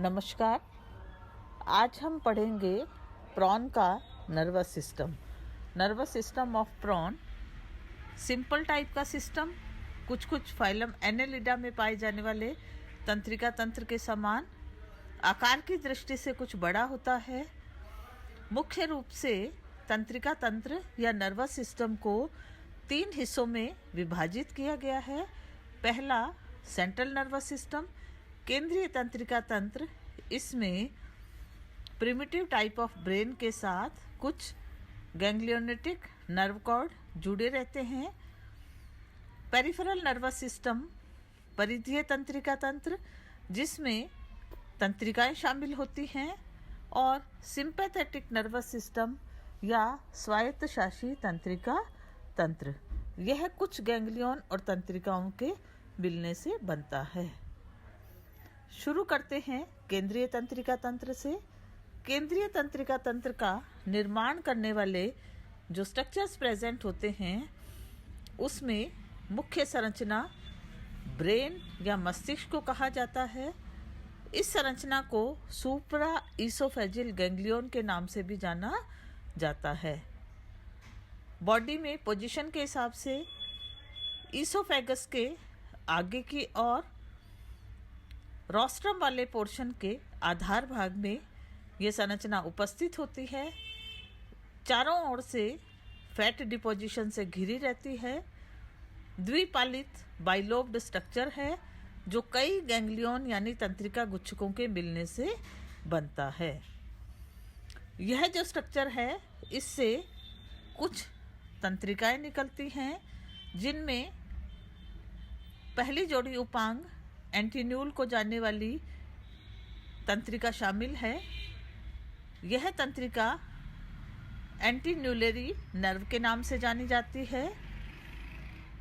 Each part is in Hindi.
नमस्कार। आज हम पढ़ेंगे प्रॉन का nervous system of prawn. Simple type का सिस्टम, कुछ फाइलम एनेलिडा में पाए जाने वाले तंत्रिका तंत्र के समान, आकार की दृष्टि से कुछ बड़ा होता है। मुख्य रूप से तंत्रिका तंत्र या नर्वस सिस्टम को 3 हिस्सों में विभाजित किया गया है। पहला सेंट्रल नर्वस सिस्टम, केंद्रीय तंत्रिका तंत्र। इसमें प्रिमिटिव टाइप ऑफ ब्रेन के साथ कुछ गैंग्लियोनेटिक नर्व कॉर्ड जुड़े रहते हैं। पेरिफेरल नर्वस सिस्टम, परिधीय तंत्रिका तंत्र, जिसमें तंत्रिकाएं शामिल होती हैं। और सिंपैथेटिक नर्वस सिस्टम या स्वायत्तशासी तंत्रिका तंत्र, यह कुछ गैंग्लियन और तंत्रिकाओं के मिलने से बनता है। शुरू करते हैं केंद्रीय तंत्रिका तंत्र से। केंद्रीय तंत्रिका तंत्र का निर्माण करने वाले जो स्ट्रक्चर्स प्रेजेंट होते हैं, उसमें मुख्य संरचना ब्रेन या मस्तिष्क को कहा जाता है। इस संरचना को सुप्रा ईसोफेजियल गैंग्लियन के नाम से भी जाना जाता है। बॉडी में पोजीशन के हिसाब से ईसोफेगस के आगे की ओर रोस्ट्रम वाले पोर्शन के आधार भाग में ये संरचना उपस्थित होती है। चारों ओर से फैट डिपोजिशन से घिरी रहती है। द्विपालित बाइलोब्ड स्ट्रक्चर है जो कई गैंग्लियन यानी तंत्रिका गुच्छकों के मिलने से बनता है। यह जो स्ट्रक्चर है, इससे कुछ तंत्रिकाएं निकलती हैं, जिनमें पहली जोड़ी उपांग एंटीन्यूल को जानने वाली तंत्रिका शामिल है। यह तंत्रिका एंटीन्यूलरी नर्व के नाम से जानी जाती है।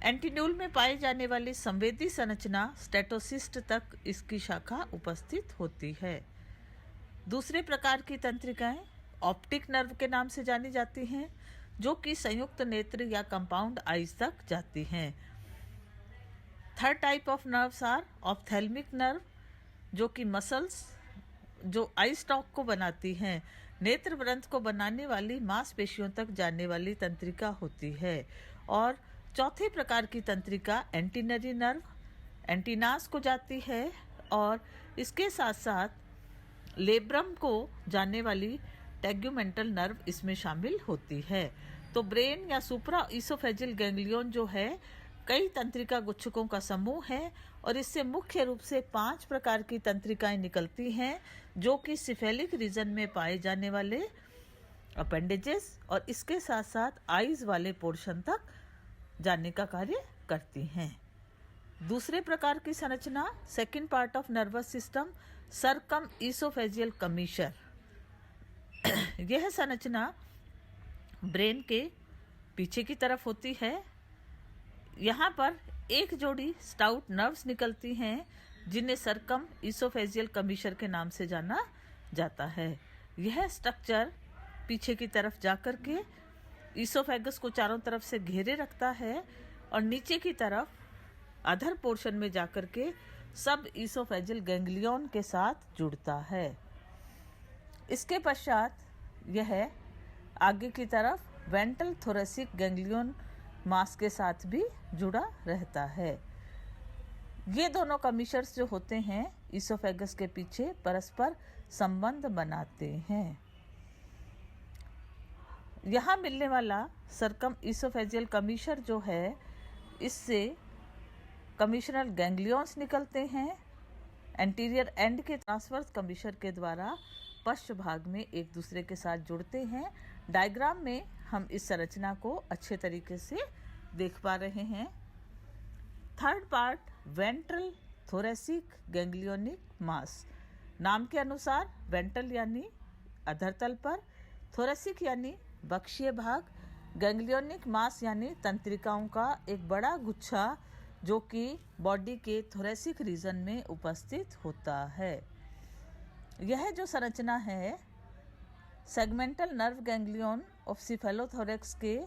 एंटीन्यूल में पाए जाने वाली संवेदी संरचना स्टेटोसिस्ट तक इसकी शाखा उपस्थित होती है। दूसरे प्रकार की तंत्रिकाएं ऑप्टिक नर्व के नाम से जानी जाती हैं, जो कि संयुक्त नेत्र या कंपाउंड आईज तक जाती हैं। Third type of nerves are ophthalmic nerve, जो कि मसल्स जो आई स्टॉक को बनाती हैं, नेत्र ग्रंथ को बनाने वाली मांसपेशियों तक जाने वाली तंत्रिका होती है। और चौथे प्रकार की तंत्रिका एंटीनरी नर्व, एंटीनास को जाती है, और इसके साथ साथ लेब्रम को जानने वाली टेग्यूमेंटल नर्व इसमें शामिल होती है। तो ब्रेन या सुप्रा ईसोफेजियल गैंग्लियन जो है, कई तंत्रिका गुच्छकों का समूह है, और इससे मुख्य रूप से 5 प्रकार की तंत्रिकाएं निकलती हैं, जो कि सिफेलिक रीजन में पाए जाने वाले अपेंडेजेस और इसके साथ साथ आईज वाले पोर्शन तक जाने का कार्य करती हैं। दूसरे प्रकार की संरचना, second part of nervous system, circumoesophageal commissure. यह संरचना ब्रेन के पीछे की तरफ होती है। यहाँ पर एक जोड़ी स्टाउट नर्व्स निकलती हैं, जिन्हें सरकम ईसोफेजियल कमीशर के नाम से जाना जाता है। यह स्ट्रक्चर पीछे की तरफ जाकर के ईसोफेगस को चारों तरफ से घेरे रखता है, और नीचे की तरफ अधर पोर्शन में जाकर के सब ईसोफेजियल गैंग्लियन के साथ जुड़ता है। इसके पश्चात यह आगे की तरफ वेंट्रल थोरेसिक गैंग्लियन मास के साथ भी जुड़ा रहता है। ये दोनों कमीशर्स जो होते हैं, ईसोफेगस के पीछे परस्पर संबंध बनाते हैं। यहाँ मिलने वाला सरकम ईसोफेजियल कमीशर जो है, इससे कमीशनल गैंग्लियंस निकलते हैं। एंटीरियर एंड के ट्रांसवर्स कमीशर के द्वारा पश्च भाग में एक दूसरे के साथ जुड़ते हैं। डायग्राम में हम इस संरचना को अच्छे तरीके से देख पा रहे हैं। Third part ventral thoracic ganglionic mass. नाम के अनुसार वेंट्रल यानी अधर तल पर, थोरेसिक यानी बक्षीय भाग, गैंग्लियोनिक मास यानी तंत्रिकाओं का एक बड़ा गुच्छा, जो कि बॉडी के थोरेसिक रीजन में उपस्थित होता है। यह जो संरचना है, segmental nerve ganglion of cephalothorax के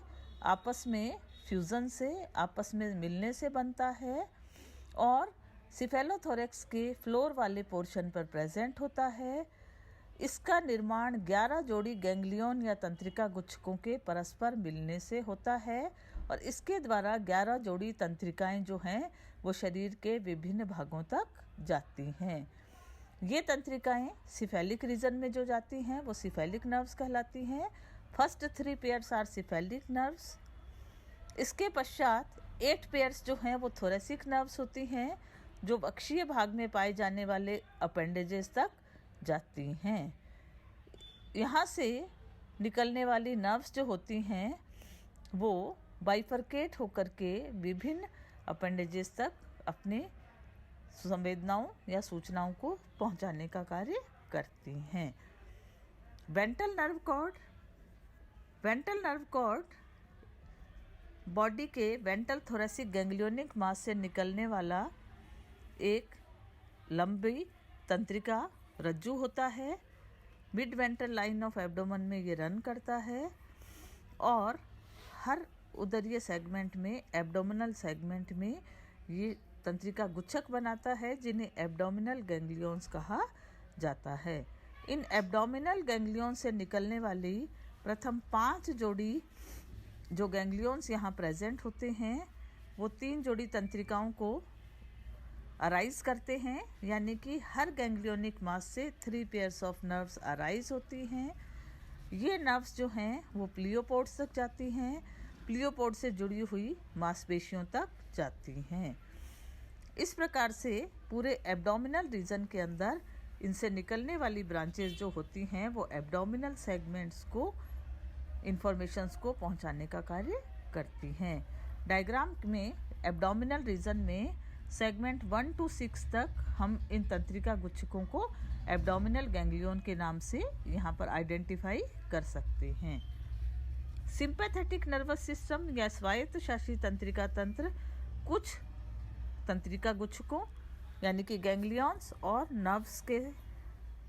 आपस में फ्यूजन से, आपस में मिलने से बनता है, और सिफेलोथोरेक्स के फ्लोर वाले पोर्शन पर प्रेजेंट होता है। इसका निर्माण 11 जोड़ी गैंग्लियन या तंत्रिका गुच्छकों के परस्पर मिलने से होता है और इसके द्वारा 11 जोड़ी तंत्रिकाएं जो हैं वो शरीर के विभिन्न भागों तक जाती हैं। ये तंत्रिकाएं सिफेलिक रीजन में जो जाती हैं वो सिफेलिक नर्व्स कहलाती हैं। First 3 pairs are cephalic nerves. इसके पश्चात 8 पेयर्स जो हैं वो थोरेसिक नर्व्स होती हैं जो अक्षीय भाग में पाए जाने वाले अपेंडेजेस तक जाती हैं। यहाँ से निकलने वाली नर्व्स जो होती हैं वो बाइफरकेट होकर के विभिन्न अपेंडेजेस तक अपने संवेदनाओं या सूचनाओं को पहुंचाने का कार्य करती हैं। वेंट्रल नर्व कॉर्ड बॉडी के वेंट्रल थोरेसिक गैंग्लियोनिक मास से निकलने वाला एक लंबी तंत्रिका रज्जु होता है। Mid ventral line of abdomen में ये रन करता है और हर उदरीय सेगमेंट में, एब्डोमिनल सेगमेंट में ये तंत्रिका गुच्छक बनाता है जिन्हें एब्डोमिनल गैंग्लियंस कहा जाता है। इन एब्डोमिनल गैंग्लियन से निकलने वाली प्रथम 5 जोड़ी जो गैंग्लियंस यहाँ प्रेजेंट होते हैं वो 3 जोड़ी तंत्रिकाओं को अराइज करते हैं, यानी कि हर गैंग्लियोनिक मास से 3 पेयर्स ऑफ नर्व्स अराइज होती हैं। ये नर्व्स जो हैं वो प्लियोपोड्स तक जाती हैं, प्लियोपोड से जुड़ी हुई मांसपेशियों तक जाती हैं। इस प्रकार से पूरे एब्डोमिनल रीजन के अंदर इनसे निकलने वाली ब्रांचेस जो होती हैं वो एब्डोमिनल सेगमेंट्स को इंफॉर्मेशंस को पहुंचाने का कार्य करती हैं। डायग्राम में एब्डोमिनल रीजन में सेगमेंट 1 to 6 तक हम इन तंत्रिका गुच्छकों को एब्डोमिनल गैंग्लियन के नाम से यहाँ पर आइडेंटिफाई कर सकते हैं। सिंपैथेटिक नर्वस सिस्टम या स्वायत्त शासी तंत्रिका तंत्र कुछ तंत्रिका गुच्छकों यानी कि गैंग्लियंस और नर्व्स के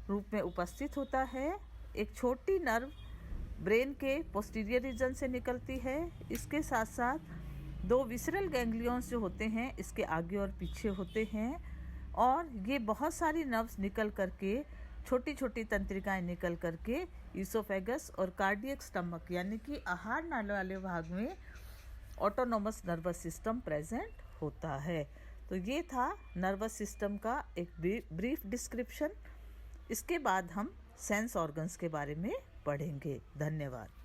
रूप में उपस्थित होता है। एक छोटी नर्व ब्रेन के पोस्टीरियर रीजन से निकलती है। इसके साथ साथ 2 विसरल गैंग्लियंस जो होते हैं इसके आगे और पीछे होते हैं और ये बहुत सारी नर्व्स निकल करके, छोटी छोटी तंत्रिकाएं निकल करके ईसोफेगस और कार्डियक स्टमक यानी कि आहार नाली वाले भाग में ऑटोनोमस नर्वस सिस्टम प्रेजेंट होता है। तो ये था नर्वस सिस्टम का एक ब्रीफ डिस्क्रिप्शन। इसके बाद हम सेंस ऑर्गन्स के बारे में पढ़ेंगे। धन्यवाद।